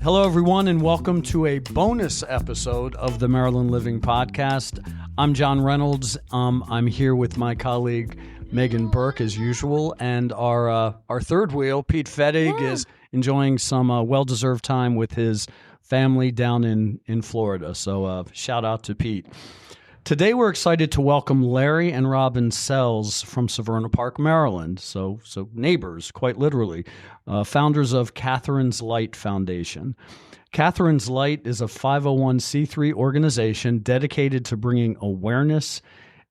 Hello, everyone, and welcome to a bonus episode of the Maryland Living Podcast. I'm John Reynolds. I'm here with my colleague, Megan Burke, as usual, and our third wheel, Pete Fettig, is enjoying some well-deserved time with his family down in Florida. So shout out to Pete. Today, we're excited to welcome Larry and Robin Sells from Severna Park, Maryland. So neighbors, quite literally, founders of Katherine's Light Foundation. Katherine's Light is a 501c3 organization dedicated to bringing awareness,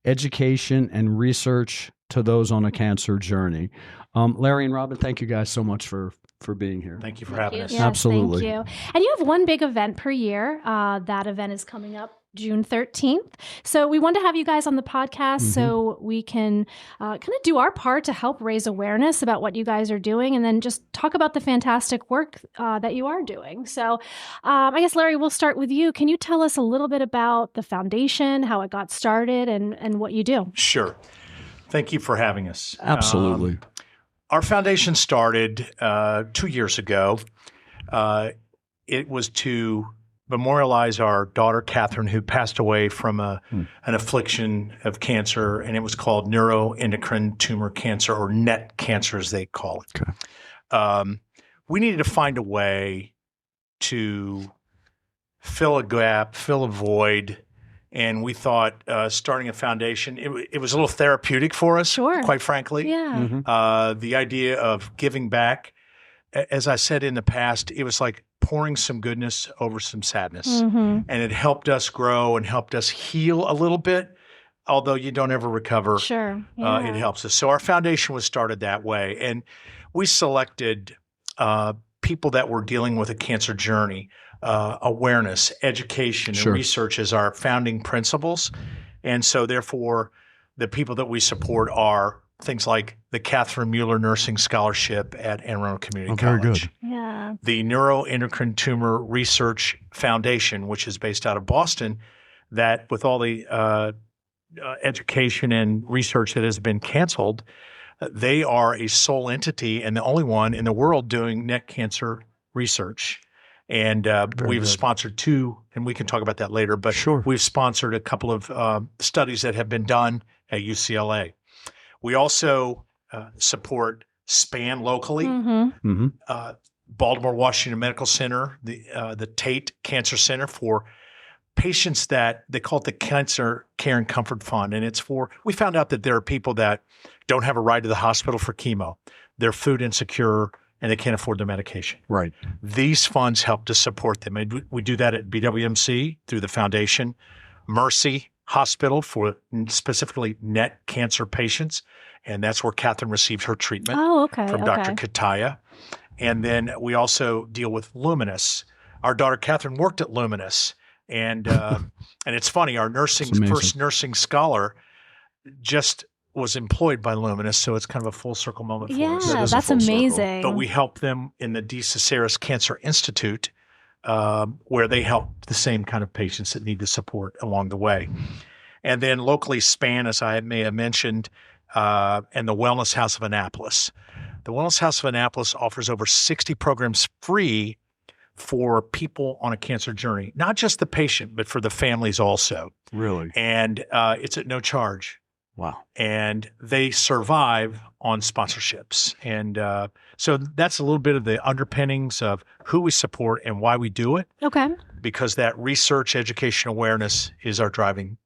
education, and research to those on a cancer journey. Larry and Robin, thank you guys so much for being here. Thank you for having us. Yes, Absolutely. Thank you. And you have one big event per year. That event is coming up June 13th. So we want to have you guys on the podcast so we can kind of do our part to help raise awareness about what you guys are doing and then just talk about the fantastic work that you are doing. So I guess, Larry, we'll start with you. Can you tell us a little bit about the foundation, how it got started, and what you do? Sure. Thank you for having us. Absolutely. Our foundation started 2 years ago. It was to memorialize our daughter, Katherine, who passed away from an affliction of cancer, and it was called neuroendocrine tumor cancer, or NET cancer, as they call it. Okay. We needed to find a way to fill a gap, fill a void, and we thought starting a foundation, it was a little therapeutic for us, quite frankly. Yeah. The idea of giving back, as I said in the past, it was like pouring some goodness over some sadness. And it helped us grow and helped us heal a little bit. Although you don't ever recover, Sure. Yeah. it helps us. So our foundation was started that way. And we selected people that were dealing with a cancer journey, awareness, education, and research as our founding principles. And so therefore, the people that we support are things like the Catherine Mueller Nursing Scholarship at Anne Arundel Community College. Very good. Yeah. The Neuroendocrine Tumor Research Foundation, which is based out of Boston, that with all the education and research that has been canceled, they are a sole entity and the only one in the world doing NET cancer research. And we've sponsored two, and we can talk about that later, but we've sponsored a couple of studies that have been done at UCLA. We also support SPAN locally, Baltimore Washington Medical Center, the Tate Cancer Center for patients that they call it the Cancer Care and Comfort Fund. And it's for, we found out that there are people that don't have a ride to the hospital for chemo. They're food insecure and they can't afford their medication. Right. These funds help to support them. And we do that at BWMC through the foundation, Mercy Hospital for specifically NET cancer patients. And that's where Katherine received her treatment from Dr. Kataya. And then we also deal with Luminous. Our daughter Katherine worked at Luminous. And it's funny, our first nursing scholar just was employed by Luminous, so it's kind of a full circle moment for us. Yeah, that's amazing. But we help them in the D. Caceres Cancer Institute, where they help the same kind of patients that need the support along the way. And then locally, SPAN, as I may have mentioned, and the Wellness House of Annapolis. The Wellness House of Annapolis offers over 60 programs free for people on a cancer journey, not just the patient, but for the families also. Really? And it's at no charge. Wow. And they survive on sponsorships. And so that's a little bit of the underpinnings of who we support and why we do it. Okay. Because that research, education, awareness is our driving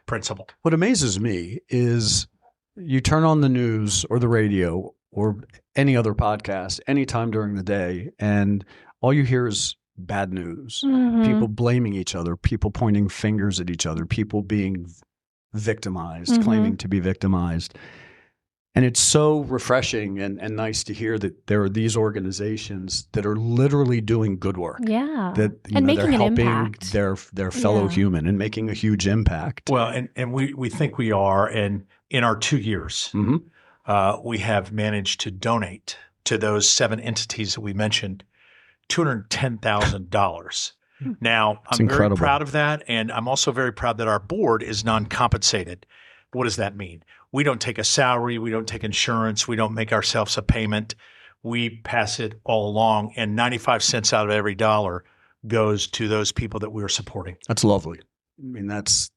principle. What amazes me is you turn on the news or the radio or any other podcast anytime during the day, and all you hear is bad news. People blaming each other, people pointing fingers at each other, people being victimized, claiming to be victimized. And it's so refreshing and nice to hear that there are these organizations that are literally doing good work. Yeah. That and making they're helping an impact. their fellow human and making a huge impact. Well, and we think we are. And in our 2 years, we have managed to donate to those 7 entities that we mentioned $210,000. Now, I'm very proud of that. And I'm also very proud that our board is non-compensated. What does that mean? We don't take a salary. We don't take insurance. We don't make ourselves a payment. we pass it all along, and 95 cents out of every dollar goes to those people that we are supporting. That's lovely. I mean, that's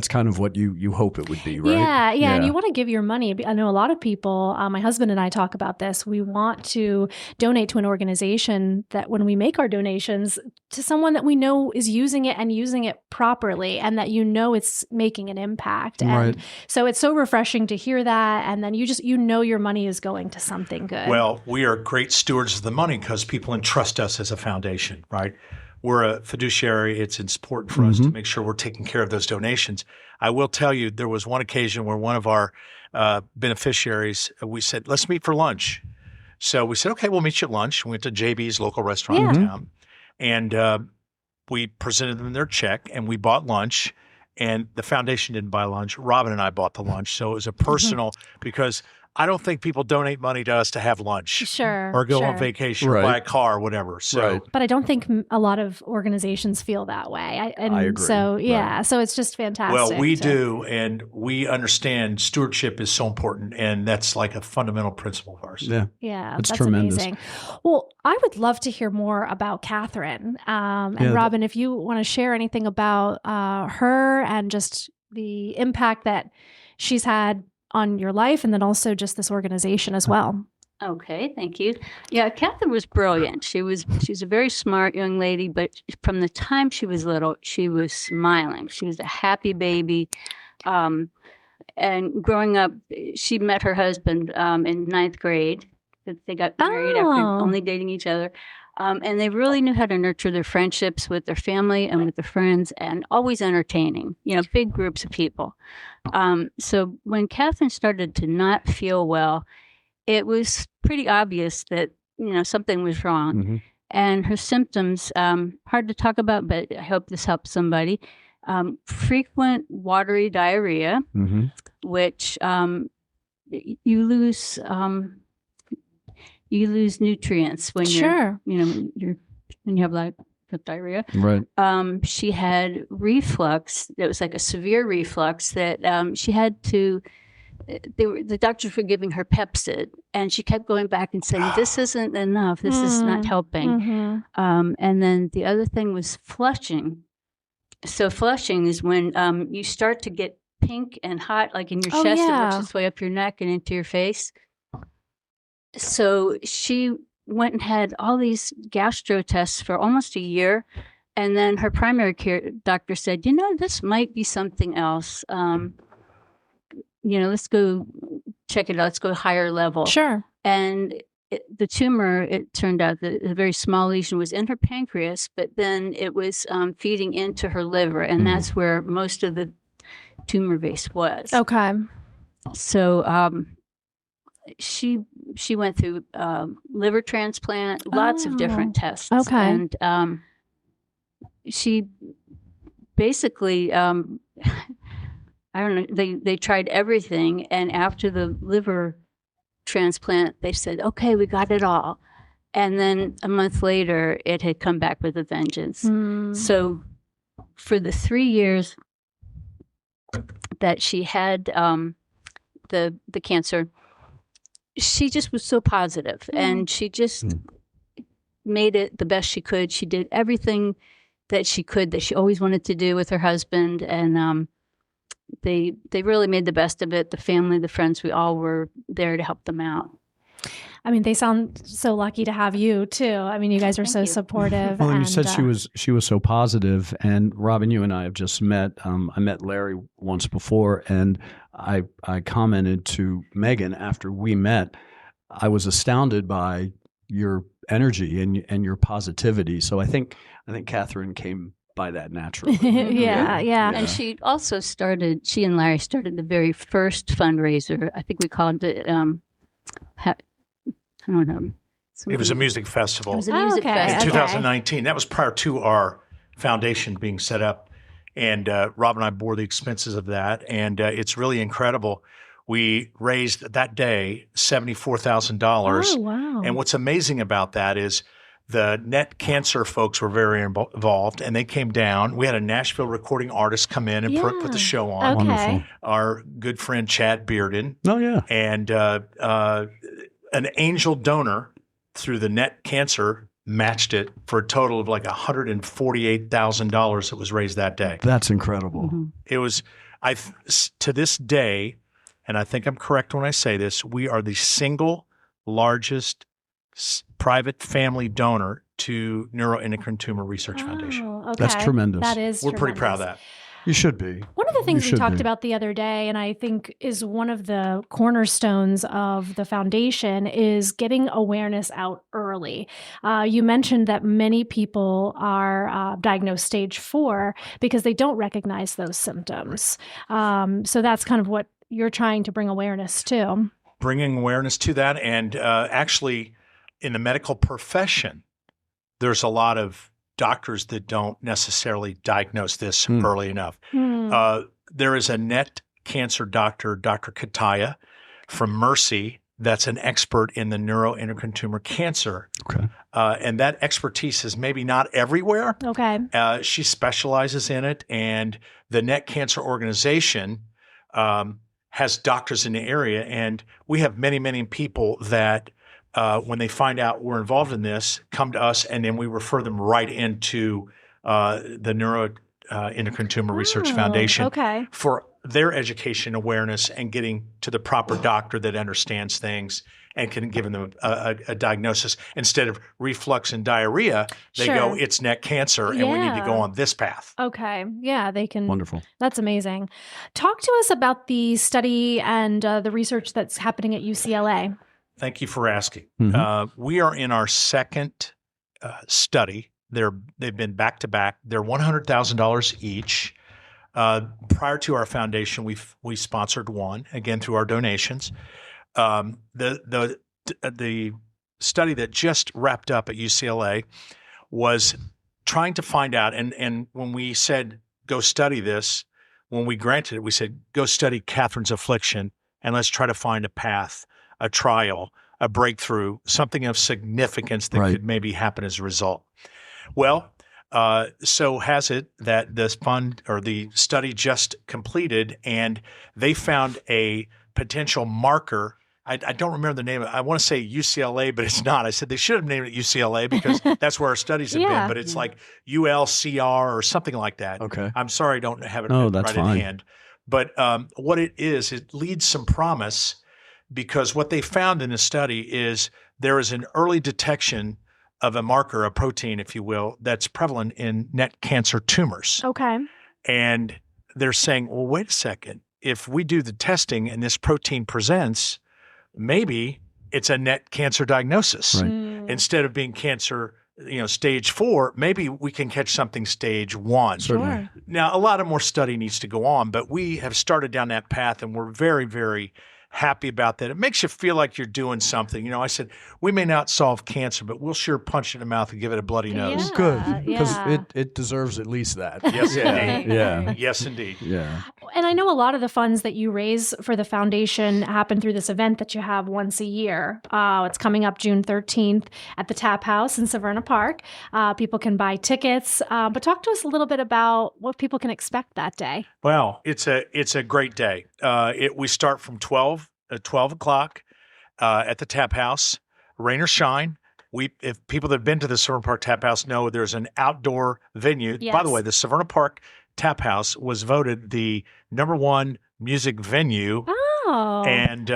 kind of what you hope it would be, right? Yeah. And you want to give your money. I know a lot of people, my husband and I talk about this. We want to donate to an organization that when we make our donations to someone that we know is using it and using it properly, and that it's making an impact. Right. And so it's so refreshing to hear that. And then your money is going to something good. Well, we are great stewards of the money because people entrust us as a foundation, right? We're a fiduciary. It's important for us to make sure we're taking care of those donations. I will tell you, there was one occasion where one of our beneficiaries, we said, let's meet for lunch. So we said, okay, we'll meet you at lunch. We went to JB's local restaurant in town, and we presented them their check, and we bought lunch. And the foundation didn't buy lunch. Robin and I bought the lunch. So it was a personal, because I don't think people donate money to us to have lunch. Sure. Or go on vacation or buy a car or whatever. So, But I don't think a lot of organizations feel that way. I agree. So, so it's just fantastic. Well, we do, and we understand stewardship is so important, and that's like a fundamental principle of ours. Yeah, that's tremendous. Amazing. Well, I would love to hear more about Katherine. And Robin, if you want to share anything about her and just the impact that she's had on your life, and then also just this organization as well. Okay, thank you. Yeah, Katherine was brilliant. She's a very smart young lady, but from the time she was little, she was smiling. She was a happy baby. And growing up, she met her husband in ninth grade. They got married after only dating each other. And they really knew how to nurture their friendships with their family and with their friends, and always entertaining, big groups of people. So when Katherine started to not feel well, it was pretty obvious that, something was wrong. And her symptoms, hard to talk about, but I hope this helps somebody. Frequent watery diarrhea, which you lose nutrients when when you have like diarrhea. Right. She had reflux. It was like a severe reflux that she had to. The doctors were giving her Pepsid, and she kept going back and saying, "This isn't enough. This is not helping." And then the other thing was flushing. So flushing is when you start to get pink and hot, like in your chest. It works its way up your neck and into your face. So she went and had all these gastro tests for almost a year. And then her primary care doctor said, this might be something else. Let's go check it out. Let's go higher level. Sure. And the tumor, it turned out that a very small lesion was in her pancreas, but then it was feeding into her liver. And that's where most of the tumor base was. Okay. So, she went through liver transplant, lots of different tests. Okay. And she basically, I don't know, they tried everything. And after the liver transplant, they said, okay, we got it all. And then a month later, it had come back with a vengeance. So for the 3 years that she had the cancer, she just was so positive, and she just made it the best she could. She did everything that she could, that she always wanted to do with her husband, and they really made the best of it. The family, the friends, we all were there to help them out. I mean, they sound so lucky to have you too. I mean, you guys are so supportive. Well, and you said she was so positive. And Robin, you and I have just met. I met Larry once before, and I commented to Megan after we met. I was astounded by your energy and your positivity. So I think Katherine came by that naturally. Yeah. And she also started. She and Larry started the very first fundraiser. I think we called it. I don't know. It was a music festival. It was a music festival. In 2019. That was prior to our foundation being set up. And Rob and I bore the expenses of that. And it's really incredible. We raised that day $74,000. Oh, wow. And what's amazing about that is the Net Cancer folks were very involved, and they came down. We had a Nashville recording artist come in and put the show on. Okay. Wonderful. Our good friend Chad Bearden. Oh, yeah. And an angel donor through the Net Cancer matched it for a total of like $148,000 that was raised that day. That's incredible. Mm-hmm. It was, to this day, and I think I'm correct when I say this, we are the single largest private family donor to Neuroendocrine Tumor Research Foundation. Okay. That's tremendous. That is We're pretty proud of that. You should be. One of the things You we should talked be. about the other day, and I think is one of the cornerstones of the foundation, is getting awareness out early. You mentioned that many people are diagnosed stage 4 because they don't recognize those symptoms. So that's kind of what you're trying to bring awareness to. Bringing awareness to that. And actually, in the medical profession, there's a lot of doctors that don't necessarily diagnose this early enough. There is a NET cancer doctor, Dr. Kataya from Mercy, that's an expert in the neuroendocrine tumor cancer. Okay. And that expertise is maybe not everywhere. Okay. She specializes in it. And the NET Cancer Organization has doctors in the area. And we have many, many people that when they find out we're involved in this, come to us, and then we refer them right into the Neuroendocrine Tumor Research Foundation for their education, awareness, and getting to the proper doctor that understands things and can give them a diagnosis. Instead of reflux and diarrhea, they go, it's neck cancer, and we need to go on this path. Okay. Yeah, they can. Wonderful. That's amazing. Talk to us about the study and the research that's happening at UCLA. Thank you for asking. Mm-hmm. We are in our second study. They've been back to back. They're $100,000 each. Prior to our foundation, we sponsored one, again through our donations. The study that just wrapped up at UCLA was trying to find out, and when we said go study this, when we granted it, we said go study Katherine's affliction and let's try to find a path, a trial, a breakthrough, something of significance that could maybe happen as a result. Well, so has it that this fund or the study just completed, and they found a potential marker. I don't remember the name. I want to say UCLA, but it's not. I said they should have named it UCLA because that's where our studies have been, but it's like ULCR or something like that. Okay. I'm sorry I don't have it that's right fine. in hand. But what it is, it leads some promise, because what they found in the study is there is an early detection of a marker, a protein, if you will, that's prevalent in NET cancer tumors. Okay. And they're saying, well, wait a second. If we do the testing and this protein presents, maybe it's a NET cancer diagnosis. Right. Instead of being cancer, stage 4, maybe we can catch something stage 1. Certainly. Now, a lot of more study needs to go on, but we have started down that path, and we're very, very happy about that. It makes you feel like you're doing something. I said, we may not solve cancer, but we'll sure punch it in the mouth and give it a bloody nose. Yeah, Good, because yeah. it deserves at least that. Yes, Right, indeed. Yeah. right. Yes, indeed. Yeah. And I know a lot of the funds that you raise for the foundation happen through this event that you have once a year. It's coming up June 13th at the Tap House in Severna Park. People can buy tickets, but talk to us a little bit about what people can expect that day. Well, it's a great day. We start from 12 o'clock at the Tap House, rain or shine. If people that have been to the Severna Park Tap House know there's an outdoor venue. Yes. By the way, the Severna Park Tap House was voted the #1 music venue, and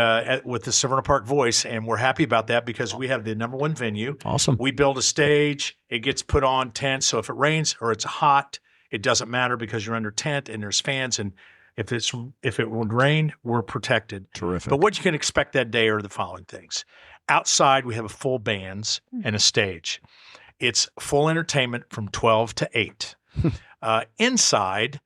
with the Severna Park Voice, and we're happy about that because we have the #1 venue. Awesome. We build a stage. It gets put on tent, so if it rains or it's hot, it doesn't matter because you're under tent and there's fans, and if it would rain, we're protected. Terrific. But what you can expect that day are the following things. Outside, we have a full bands and a stage. It's full entertainment from 12 to 8. Inside,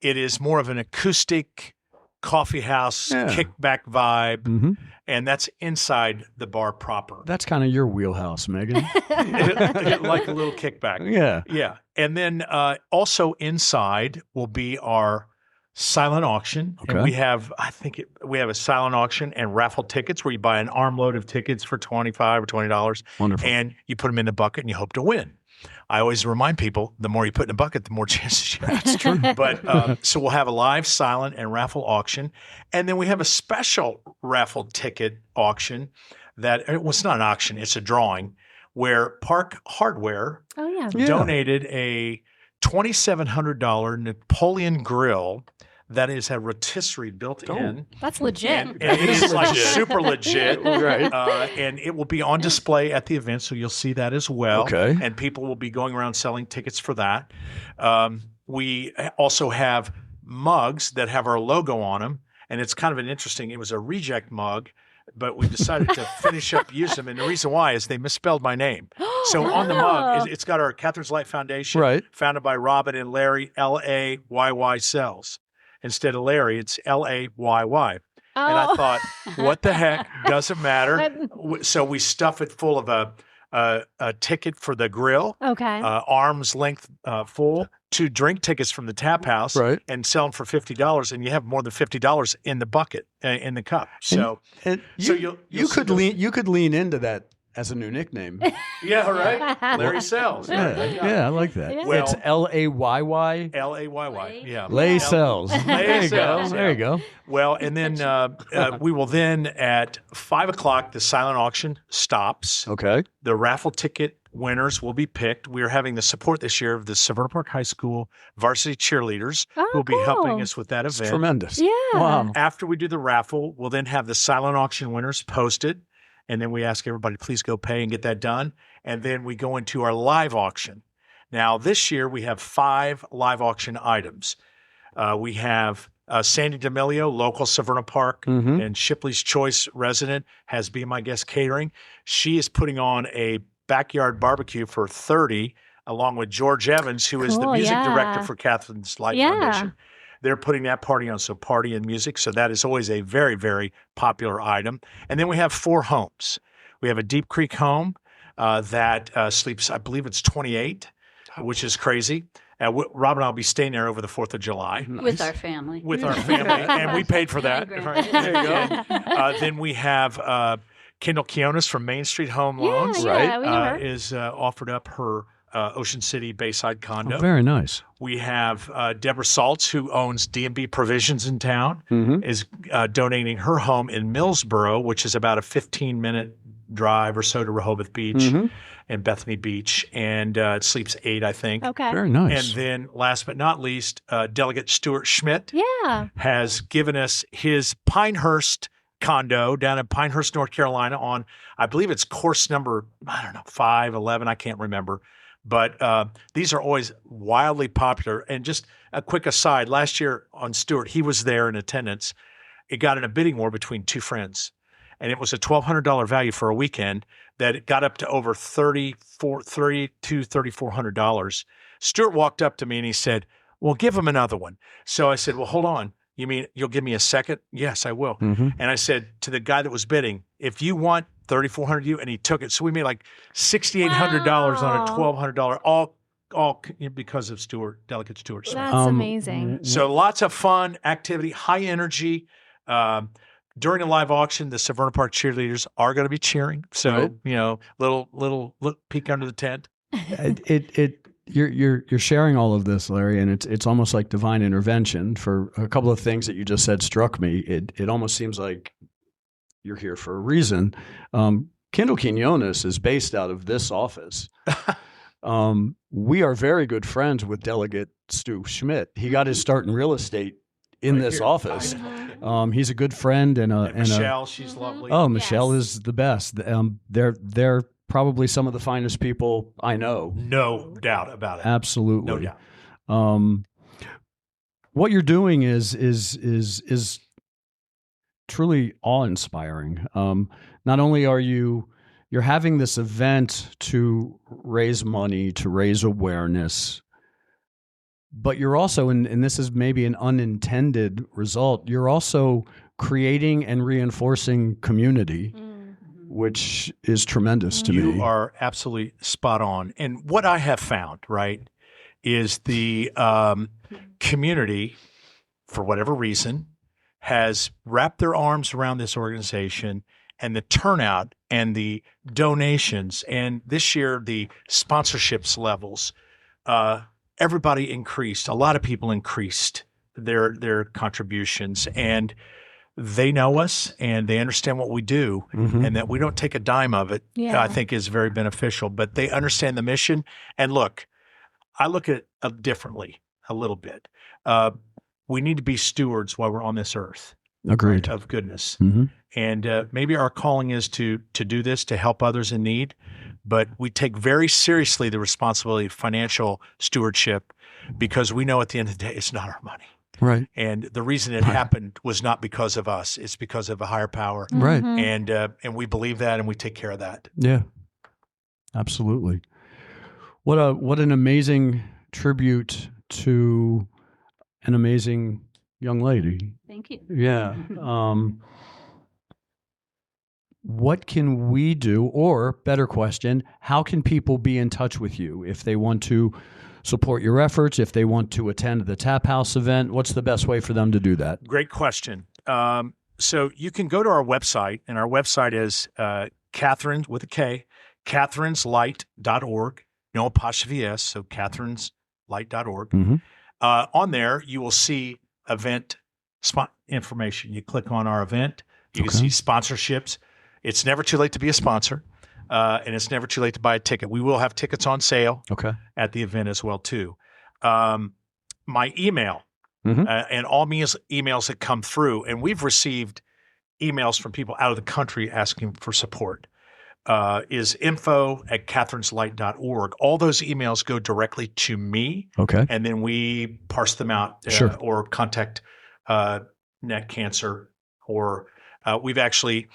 it is more of an acoustic coffee house kickback vibe, and that's inside the bar proper. That's kind of your wheelhouse, Megan. Like a little kickback. Yeah. Yeah. And then also inside will be our silent auction. Okay. And we have a silent auction and raffle tickets where you buy an armload of tickets for $25 or $20. Wonderful. And you put them in the bucket and you hope to win. I always remind people, the more you put in a bucket, the more chances you have. That's true. But so we'll have a live, silent, and raffle auction. And then we have a special raffle ticket auction that it was not an auction, it's a drawing where Park Hardware donated a $2,700 Napoleon grill that is a rotisserie built in. That's legit. And it is like super legit. Right. And it will be on display at the event, so you'll see that as well. Okay. And people will be going around selling tickets for that. We also have mugs that have our logo on them, and it's kind of it was a reject mug, but we decided to finish up use them. And the reason why is they misspelled my name. So on the mug, it's got our Catherine's Light Foundation, founded by Robin and Larry, Layy Cells. Instead of Larry, it's Layy. And I thought, what the heck? Doesn't matter. So we stuff it full of a ticket for the grill, arm's length full, 2 drink tickets from the tap house, and sell them for $50, and you have more than $50 in the bucket, in the cup. So, you could lean into that as a new nickname. Yeah, right. Larry Cells. Yeah, I like that. Yeah. Well, it's Layy. Layy. Yeah. Lay Cells. There you go. There you go. Well, and then we will then at 5:00 the silent auction stops. Okay. The raffle ticket winners will be picked. We are having the support this year of the Severna Park High School varsity cheerleaders who will be helping us with that event. It's tremendous. Yeah. Wow. After we do the raffle, we'll then have the silent auction winners posted. And then we ask everybody, please go pay and get that done. And then we go into our live auction. Now, this year we have 5 live auction items. We have Sandy D'Amelio, local Severna Park and Shipley's Choice resident, has Be My Guest Catering. She is putting on a backyard barbecue for 30, along with George Evans, who is the music director for Catherine's Light Foundation. They're putting that party on, so party and music. So that is always a very, very popular item. And then we have 4 homes. We have a Deep Creek home that sleeps, I believe it's 28, which is crazy. Rob and I will be staying there over the 4th of July. Nice. With our family. With our family. And we paid for that. Right. There you go. Then we have Kendall Quiones from Main Street Home Loans. Is offered up her Ocean City Bayside condo. Oh, very nice. We have Deborah Saltz, who owns D&B Provisions in town, is donating her home in Millsboro, which is about a 15-minute drive or so to Rehoboth Beach and Bethany Beach, and it sleeps 8, I think. Okay. Very nice. And then last but not least, Delegate Stuart Schmidt has given us his Pinehurst condo down in Pinehurst, North Carolina on, I believe it's course number, 5, 11, I can't remember. But these are always wildly popular. And just a quick aside, last year on Stewart, he was there in attendance. It got in a bidding war between 2 friends. And it was a $1,200 value for a weekend that it got up to over $3,400. Stewart walked up to me and he said, well, give him another one. So I said, well, hold on. You mean you'll give me a second? Yes, I will. And I said to the guy that was bidding, if you want $3,400, and he took it. So we made like $6,800 on a $1,200, all because of Delegate Stewart Smith. That's amazing. So lots of fun, activity, high energy. During a live auction, the Severna Park cheerleaders are going to be cheering. So little peek under the tent. You're sharing all of this, Larry, and it's almost like divine intervention. For a couple of things that you just said struck me. It almost seems like you're here for a reason. Kendall Quinones is based out of this office. We are very good friends with Delegate Stu Schmidt. He got his start in real estate in this office. He's a good friend and Michelle, she's lovely. Oh, Michelle is the best. They're probably some of the finest people I know. No doubt about it. Absolutely. No doubt. What you're doing is truly awe-inspiring. Not only are you're having this event to raise money, to raise awareness, but you're also, and this is maybe an unintended result, you're also creating and reinforcing community, which is tremendous to me. You are absolutely spot on. And what I have found, right, is the community, for whatever reason, has wrapped their arms around this organization, and the turnout and the donations, and this year the sponsorships levels, everybody increased. A lot of people increased their contributions, and they know us and they understand what we do, and that we don't take a dime of it, I think is very beneficial. But they understand the mission. And look, I look at it differently a little bit. We need to be stewards while we're on this earth. Agreed. Of goodness. And maybe our calling is to do this, to help others in need. But we take very seriously the responsibility of financial stewardship, because we know at the end of the day, it's not our money. Right. And the reason it happened was not because of us. It's because of a higher power. Right. And we believe that, and we take care of that. Yeah, absolutely. What an amazing tribute to an amazing young lady. Thank you. Yeah. What can we do, or better question, how can people be in touch with you if they want to support your efforts, if they want to attend the Tap House event? What's the best way for them to do that? Great question. So you can go to our website, and our website is Katherine with a K, katherineslight.org, no apostrophe S, so katherineslight.org. On there, you will see event information. You click on our event, you can see sponsorships. It's never too late to be a sponsor, and it's never too late to buy a ticket. We will have tickets on sale at the event as well, too. My email, and all emails that come through, and we've received emails from people out of the country asking for support, is info@katherineslight.org. All those emails go directly to me, and then we parse them out or contact Neck Cancer, or we've actually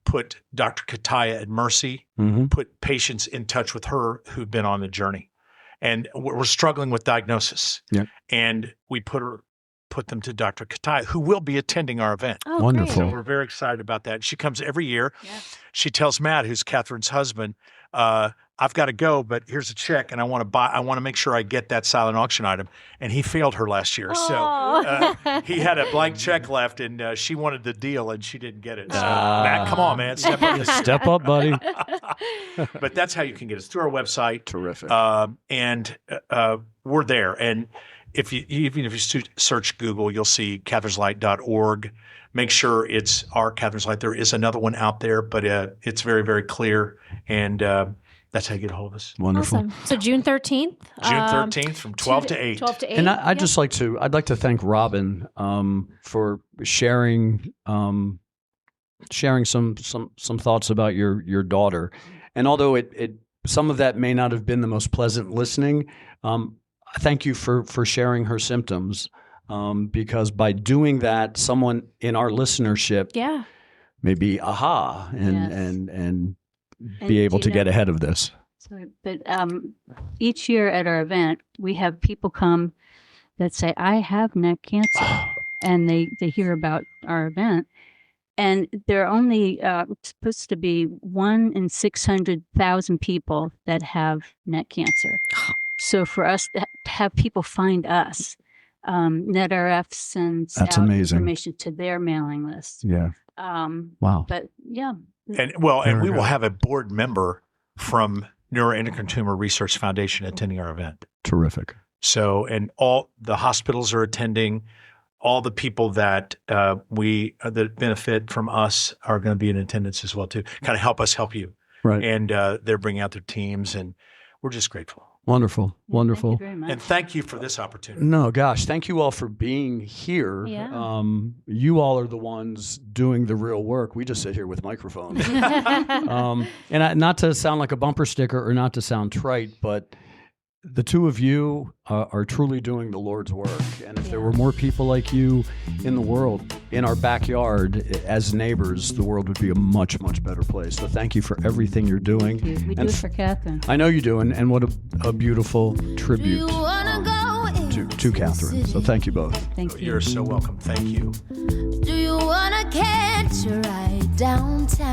put Dr. Kataya at Mercy, put patients in touch with her who've been on the journey. And we're struggling with diagnosis. And we put them to Dr. Kataya, who will be attending our event. Oh, wonderful. great. So we're very excited about that. She comes every year. She tells Matt, who's Katherine's husband, I've got to go, but here's a check, and I want to make sure I get that silent auction item. And he failed her last year. So he had a blank check left, and she wanted the deal, and she didn't get it. So Matt, come on, man. Step up. Step up, buddy. But that's how you can get us, through our website. Terrific. And we're there. And even if you search Google, you'll see katherineslight.org. Make sure it's our Katherine's Light. There is another one out there, but it's very, very clear. And that's how you get a hold of us. Wonderful. Awesome. So June 13th. June 13th from 12 to 8. 12 to 8. And I'd like to thank Robin for sharing some thoughts about your daughter. And although it some of that may not have been the most pleasant listening, thank you for sharing her symptoms, because by doing that, someone in our listenership may be aha and be able to get ahead of this. Sorry, but each year at our event, we have people come that say, I have neck cancer, and they hear about our event. And there are only supposed to be 1 in 600,000 people that have neck cancer. So for us to have people find us, NetRF sends out information to their mailing list. Yeah. Wow. But yeah. And we will have a board member from Neuroendocrine Tumor Research Foundation attending our event. Terrific. So, and all the hospitals are attending. All the people that that benefit from us are going to be in attendance as well too. Kind of help us help you. Right. And they're bringing out their teams, and we're just grateful. Wonderful. Wonderful. Thank you very much. And thank you for this opportunity. No, gosh, thank you all for being here. Yeah. You all are the ones doing the real work. We just sit here with microphones. And not to sound like a bumper sticker or not to sound trite, but the two of you are truly doing the Lord's work. And if there were more people like you in the world, in our backyard, as neighbors, the world would be a much, much better place. So thank you for everything you're doing. Thank you. We do it for Katherine. I know you do, and what a beautiful tribute to Katherine. So thank you both. Thank you. You're so welcome. Thank you. Do you want to catch a ride downtown?